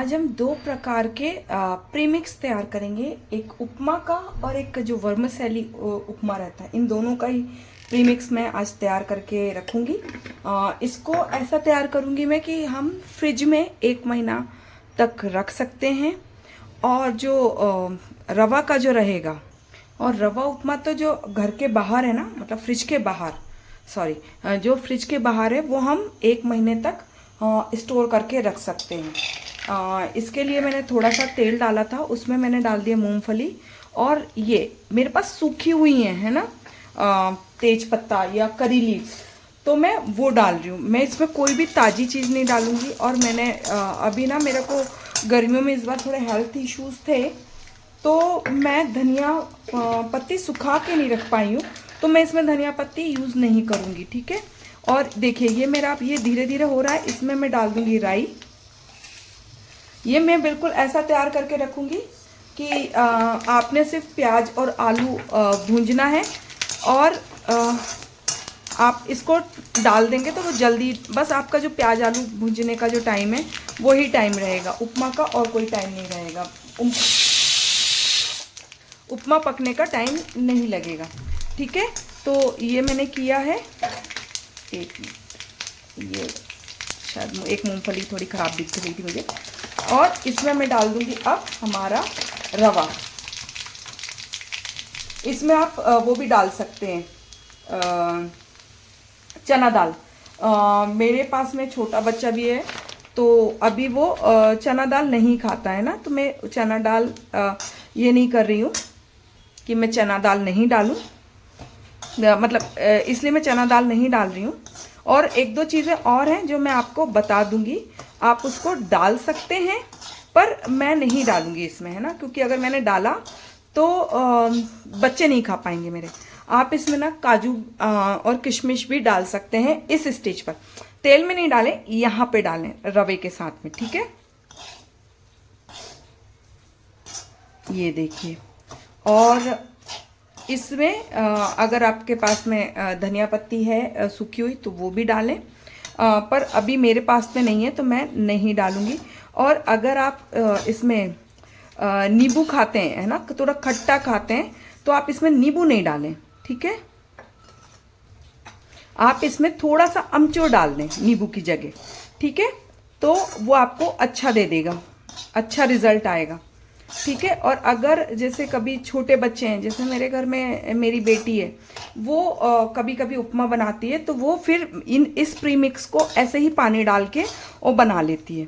आज हम दो प्रकार के प्रीमिक्स तैयार करेंगे, एक उपमा का और एक जो वर्मिसेली उपमा रहता है। इन दोनों का ही प्रीमिक्स मैं आज तैयार करके रखूँगी। इसको ऐसा तैयार करूँगी मैं कि हम फ्रिज में 1 महीना तक रख सकते हैं। और जो रवा का जो रहेगा, और रवा उपमा तो जो घर के बाहर है ना, मतलब फ्रिज के बाहर, सॉरी, जो फ्रिज के बाहर है वो हम 1 महीने तक स्टोर करके रख सकते हैं। इसके लिए मैंने थोड़ा सा तेल डाला था, उसमें मैंने डाल दिया मूंगफली, और ये मेरे पास सूखी हुई है ना, तेज पत्ता या करी लीव्स, तो मैं वो डाल रही हूँ। मैं इसमें कोई भी ताज़ी चीज़ नहीं डालूँगी। और मैंने अभी ना, मेरे को गर्मियों में इस बार थोड़े हेल्थ इश्यूज थे, तो मैं धनिया पत्ती सुखा के नहीं रख पाई हूँ, तो मैं इसमें धनिया पत्ती यूज़ नहीं करूँगी, ठीक है। और देखिए ये मेरा अब ये धीरे धीरे हो रहा है। इसमें मैं डाल दूँगी राई। ये मैं बिल्कुल ऐसा तैयार करके रखूँगी कि आपने सिर्फ प्याज और आलू भूंजना है, और आप इसको डाल देंगे तो वो जल्दी, बस आपका जो प्याज आलू भूंजने का जो टाइम है वही टाइम रहेगा उपमा का, और कोई टाइम नहीं रहेगा। उपमा पकने का टाइम नहीं लगेगा, ठीक है। तो ये मैंने किया है। एक मिनट, ये शायद एक मूंगफली थोड़ी ख़राब दिख रही थी मुझे। और इसमें मैं डाल दूंगी अब हमारा रवा। इसमें आप वो भी डाल सकते हैं, चना दाल। मेरे पास में छोटा बच्चा भी है, तो अभी वो चना दाल नहीं खाता है ना, तो मैं चना दाल ये नहीं कर रही हूँ कि मैं चना दाल नहीं डालूँ, मतलब इसलिए मैं चना दाल नहीं डाल रही हूँ। और एक दो चीज़ें और हैं जो मैं आपको बता दूंगी, आप उसको डाल सकते हैं, पर मैं नहीं डालूंगी इसमें, है ना, क्योंकि अगर मैंने डाला तो बच्चे नहीं खा पाएंगे मेरे। आप इसमें ना काजू और किशमिश भी डाल सकते हैं इस स्टेज पर। तेल में नहीं डालें, यहाँ पे डालें रवे के साथ में, ठीक है। ये देखिए। और इसमें अगर आपके पास में धनिया पत्ती है सूखी हुई तो वो भी डालें, पर अभी मेरे पास में नहीं है तो मैं नहीं डालूंगी। और अगर आप इसमें नींबू खाते हैं, है ना, थोड़ा खट्टा खाते हैं, तो आप इसमें नींबू नहीं डालें, ठीक है। आप इसमें थोड़ा सा अमचूर डाल दें नींबू की जगह, ठीक है, तो वो आपको अच्छा दे देगा, अच्छा रिजल्ट आएगा, ठीक है। और अगर जैसे कभी छोटे बच्चे हैं, जैसे मेरे घर में मेरी बेटी है, वो कभी कभी उपमा बनाती है, तो वो फिर इस प्रीमिक्स को ऐसे ही पानी डाल के वो बना लेती है।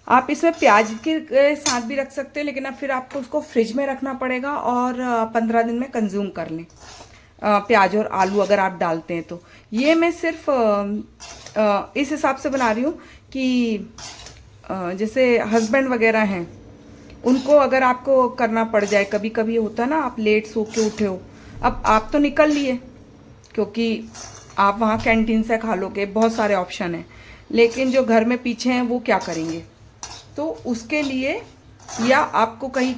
आप इसमें प्याज के साथ भी रख सकते हैं, लेकिन अब फिर आपको उसको फ्रिज में रखना पड़ेगा और 15 दिन में कंज्यूम कर लें, प्याज और आलू अगर आप डालते हैं तो। ये मैं सिर्फ इस हिसाब से बना रही हूँ कि जैसे हस्बैंड वगैरह हैं, उनको अगर आपको करना पड़ जाए, कभी कभी होता है ना, आप लेट सो के उठे हो, अब आप तो निकल लिए क्योंकि आप वहाँ कैंटीन से खा लोगे, बहुत सारे ऑप्शन हैं, लेकिन जो घर में पीछे हैं वो क्या करेंगे, तो उसके लिए, या आपको कहीं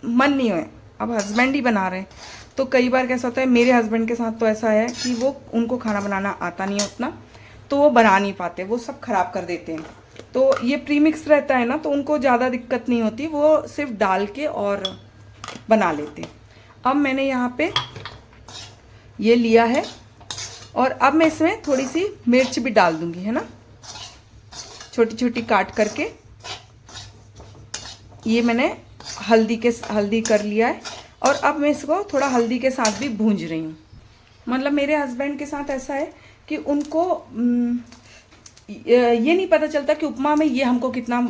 मन नहीं है, अब हस्बैंड ही बना रहे हैं, तो कई बार कैसा होता है, मेरे हस्बैंड के साथ तो ऐसा है कि वो, उनको खाना बनाना आता नहीं है उतना, तो वो बना नहीं पाते, वो सब खराब कर देते हैं। तो ये प्रीमिक्स रहता है ना, तो उनको ज़्यादा दिक्कत नहीं होती, वो सिर्फ डाल के और बना लेते हैं। अब मैंने यहाँ पे ये लिया है, और अब मैं इसमें थोड़ी सी मिर्च भी डाल दूंगी, है ना, छोटी छोटी काट करके। ये मैंने हल्दी कर लिया है, और अब मैं इसको थोड़ा हल्दी के साथ भी भूंज रही हूँ। मतलब मेरे हस्बैंड के साथ ऐसा है कि उनको ये नहीं पता चलता कि उपमा में ये हमको कितना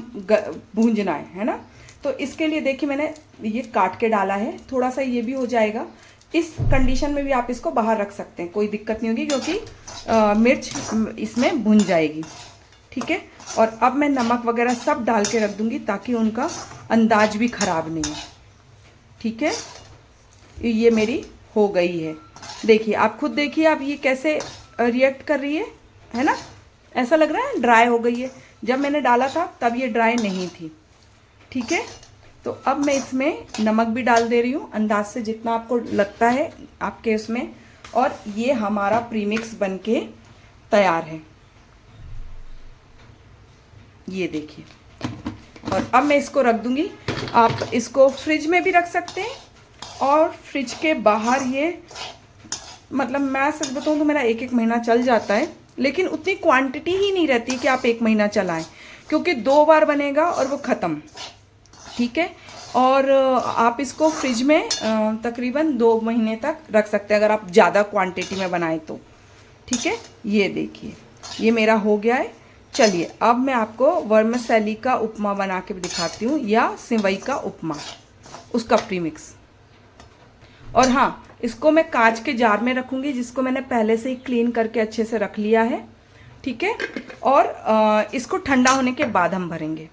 भूंजना है ना। तो इसके लिए देखिए मैंने ये काट के डाला है, थोड़ा सा ये भी हो जाएगा। इस कंडीशन में भी आप इसको बाहर रख सकते हैं, कोई दिक्कत नहीं होगी, क्योंकि मिर्च इसमें भुन जाएगी, ठीक है। और अब मैं नमक वगैरह सब डाल के रख दूंगी, ताकि उनका अंदाज भी खराब नहीं हो, ठीक है। ये मेरी हो गई है, देखिए, आप खुद देखिए, आप ये कैसे रिएक्ट कर रही है ना, ऐसा लग रहा है ड्राई हो गई है। जब मैंने डाला था तब ये ड्राई नहीं थी, ठीक है। तो अब मैं इसमें नमक भी डाल दे रही हूँ, अंदाज से जितना आपको लगता है आपके उसमें। और ये हमारा प्रीमिक्स बनके तैयार है, ये देखिए। और अब मैं इसको रख दूंगी। आप इसको फ्रिज में भी रख सकते हैं और फ्रिज के बाहर ये, मतलब मैं सच बताऊँ तो मेरा 1-1 महीना चल जाता है, लेकिन उतनी क्वांटिटी ही नहीं रहती कि आप 1 महीना चलाएं, क्योंकि 2 बार बनेगा और वो ख़त्म। ठीक है, और आप इसको फ्रिज में तकरीबन 2 महीने तक रख सकते हैं अगर आप ज़्यादा क्वांटिटी में बनाएं तो। ठीक है, ये देखिए ये मेरा हो गया है। चलिए अब मैं आपको वर्मिसेली का उपमा बना के दिखाती हूँ, या सेवई का उपमा, उसका प्रीमिक्स। और हाँ, इसको मैं कांच के जार में रखूँगी, जिसको मैंने पहले से ही क्लीन करके अच्छे से रख लिया है। ठीक है, और इसको ठंडा होने के बाद हम भरेंगे।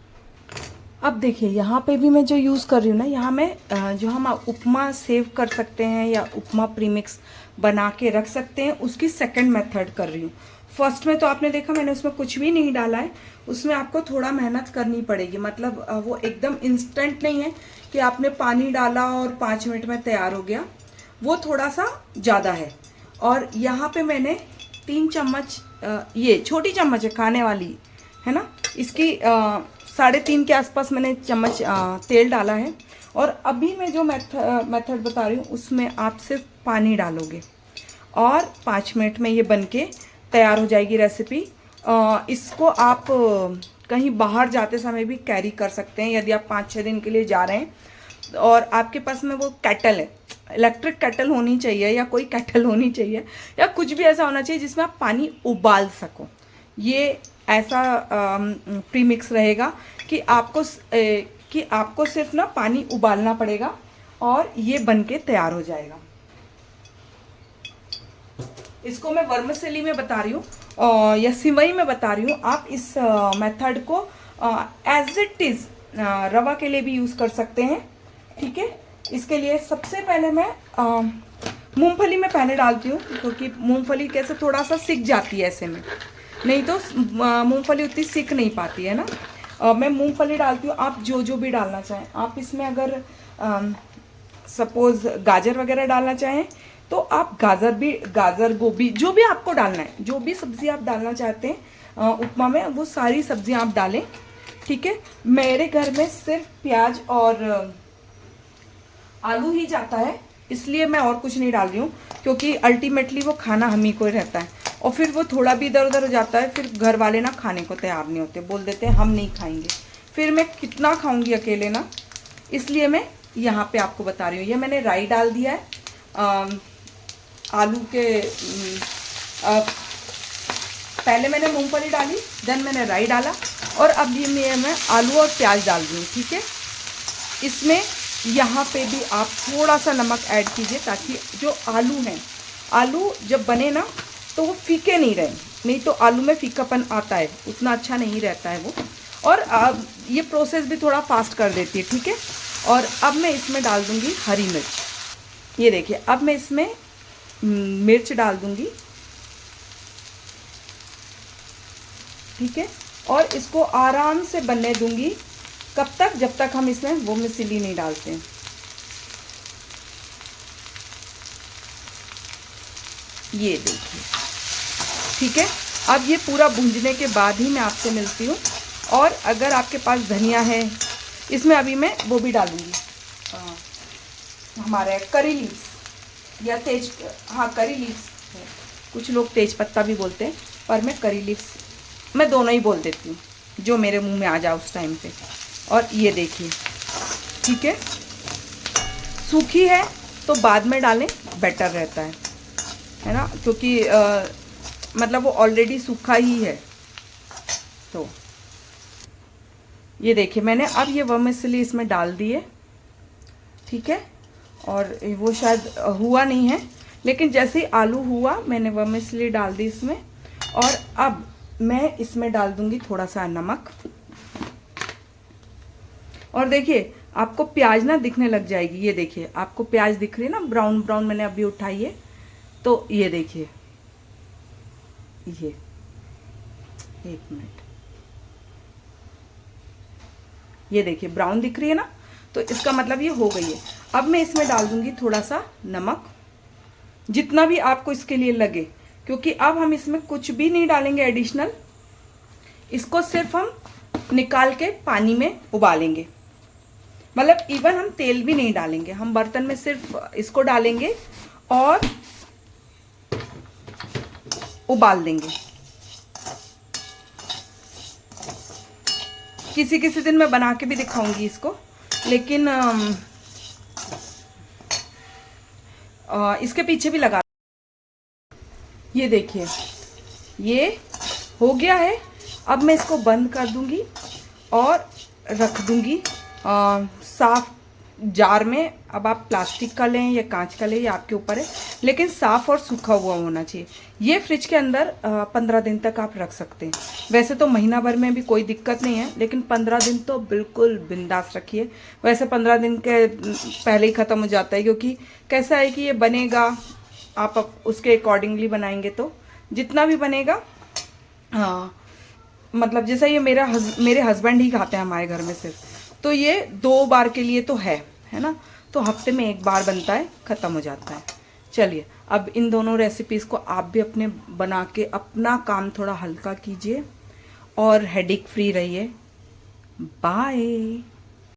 अब देखिए यहाँ पे भी मैं जो यूज़ कर रही हूँ ना, यहाँ मैं जो हम उपमा सेव कर सकते हैं या उपमा प्रीमिक्स बना के रख सकते हैं, उसकी सेकंड मेथड कर रही हूँ। फर्स्ट में तो आपने देखा मैंने उसमें कुछ भी नहीं डाला है, उसमें आपको थोड़ा मेहनत करनी पड़ेगी। मतलब वो एकदम इंस्टेंट नहीं है कि आपने पानी डाला और 5 मिनट में तैयार हो गया, वो थोड़ा सा ज़्यादा है। और यहाँ पे मैंने 3 चम्मच, ये छोटी चम्मच है खाने वाली है ना, इसकी 3.5 के आसपास मैंने चम्मच तेल डाला है। और अभी मैं जो मेथड बता रही हूँ उसमें आप सिर्फ पानी डालोगे और 5 मिनट में ये बनके तैयार हो जाएगी रेसिपी। इसको आप कहीं बाहर जाते समय भी कैरी कर सकते हैं, यदि आप 5-6 दिन के लिए जा रहे हैं और आपके पास में वो केटल है, इलेक्ट्रिक केटल होनी चाहिए या कोई केटल होनी चाहिए, या कुछ भी ऐसा होना चाहिए जिसमें आप पानी उबाल सको। ये ऐसा प्रीमिक्स रहेगा कि आपको सिर्फ ना पानी उबालना पड़ेगा और ये बनके तैयार हो जाएगा। इसको मैं वर्मिसेली में बता रही हूँ या सिवई में बता रही हूँ। आप इस मेथड को एज इट इज़ रवा के लिए भी यूज़ कर सकते हैं। ठीक है, इसके लिए सबसे पहले मैं मूंगफली में पहले डालती हूँ, क्योंकि मूंगफली कैसे थोड़ा सा सिक जाती है ऐसे में, नहीं तो मूंगफली उतनी सिक नहीं पाती है ना। मैं मूंगफली डालती हूँ, आप जो भी डालना चाहें। आप इसमें अगर सपोज़ गाजर वगैरह डालना चाहें तो आप गाजर गोभी जो भी आपको डालना है, जो भी सब्ज़ी आप डालना चाहते हैं उपमा में, वो सारी सब्जियां आप डालें। ठीक है, मेरे घर में सिर्फ प्याज और आलू ही जाता है, इसलिए मैं और कुछ नहीं डाल रही हूँ, क्योंकि अल्टीमेटली वो खाना हम ही को रहता है और फिर वो थोड़ा भी इधर उधर हो जाता है, फिर घर वाले ना खाने को तैयार नहीं होते, बोल देते हैं हम नहीं खाएंगे, फिर मैं कितना खाऊंगी अकेले ना। इसलिए मैं यहाँ पे आपको बता रही हूँ। ये मैंने राई डाल दिया है आलू के पहले मैंने मूंगफली डाली, देन मैंने राई डाला, और अब ये मैं आलू और प्याज डाल रही हूँ। ठीक है, इसमें यहाँ पे भी आप थोड़ा सा नमक ऐड कीजिए, ताकि जो आलू हैं, आलू जब बने ना तो वो फीके नहीं रहे, नहीं तो आलू में फीकापन आता है, उतना अच्छा नहीं रहता है वो। और ये प्रोसेस भी थोड़ा फास्ट कर देती है। ठीक है, और अब मैं इसमें डाल दूँगी हरी मिर्च। ये देखिए, अब मैं इसमें मिर्च डाल दूँगी। ठीक है, और इसको आराम से बनने दूँगी। कब तक? जब तक हम इसमें वर्मिसेली नहीं डालते हैं। ये देखिए, ठीक है, अब ये पूरा भूंजने के बाद ही मैं आपसे मिलती हूँ। और अगर आपके पास धनिया है, इसमें अभी मैं वो भी डालूंगी, हमारे करी लीव्स या करी लीव्स है, कुछ लोग तेज पत्ता भी बोलते हैं, पर मैं करी लीव्स, मैं दोनों ही बोल देती हूँ, जो मेरे मुंह में आ जाए उस टाइम पे। और ये देखिए, ठीक है, सूखी है तो बाद में डालें, बेटर रहता है ना, क्योंकि मतलब वो ऑलरेडी सूखा ही है। तो ये देखिए, मैंने अब ये वर्मिसेली इसमें डाल दिए। ठीक है, और वो शायद हुआ नहीं है, लेकिन जैसे ही आलू हुआ मैंने वर्मिसेली डाल दी इसमें। और अब मैं इसमें डाल दूंगी थोड़ा सा नमक। और देखिए, आपको प्याज ना दिखने लग जाएगी। ये देखिए, आपको प्याज दिख रही है ना, ब्राउन ब्राउन मैंने अभी उठाई है। तो ये देखिए, ये 1 मिनट, ये देखिए ब्राउन दिख रही है ना, तो इसका मतलब ये हो गई है। अब मैं इसमें डाल दूंगी थोड़ा सा नमक, जितना भी आपको इसके लिए लगे, क्योंकि अब हम इसमें कुछ भी नहीं डालेंगे एडिशनल। इसको सिर्फ हम निकाल के पानी में उबालेंगे। मतलब इवन हम तेल भी नहीं डालेंगे, हम बर्तन में सिर्फ इसको डालेंगे और उबाल देंगे। किसी किसी दिन मैं बना के भी दिखाऊंगी इसको, लेकिन इसके पीछे भी लगा। ये देखिए ये हो गया है। अब मैं इसको बंद कर दूंगी और रख दूंगी साफ जार में। अब आप प्लास्टिक का लें या कांच का लें, ये आपके ऊपर है, लेकिन साफ और सूखा हुआ होना चाहिए। ये फ्रिज के अंदर 15 दिन तक आप रख सकते हैं। वैसे तो महीना भर में भी कोई दिक्कत नहीं है, लेकिन 15 दिन तो बिल्कुल बिंदास रखिए। वैसे 15 दिन के पहले ही ख़त्म हो जाता है, क्योंकि कैसा है कि ये बनेगा, आप उसके अकॉर्डिंगली बनाएंगे तो जितना भी बनेगा। हाँ, मतलब जैसा ये मेरे हस्बैंड ही खाते हैं हमारे घर में सिर्फ, तो ये 2 बार के लिए तो है ना। तो हफ्ते में 1 बार बनता है, ख़त्म हो जाता है। चलिए, अब इन दोनों रेसिपीज़ को आप भी अपने बना के अपना काम थोड़ा हल्का कीजिए और हेडेक फ्री रहिए। बाय।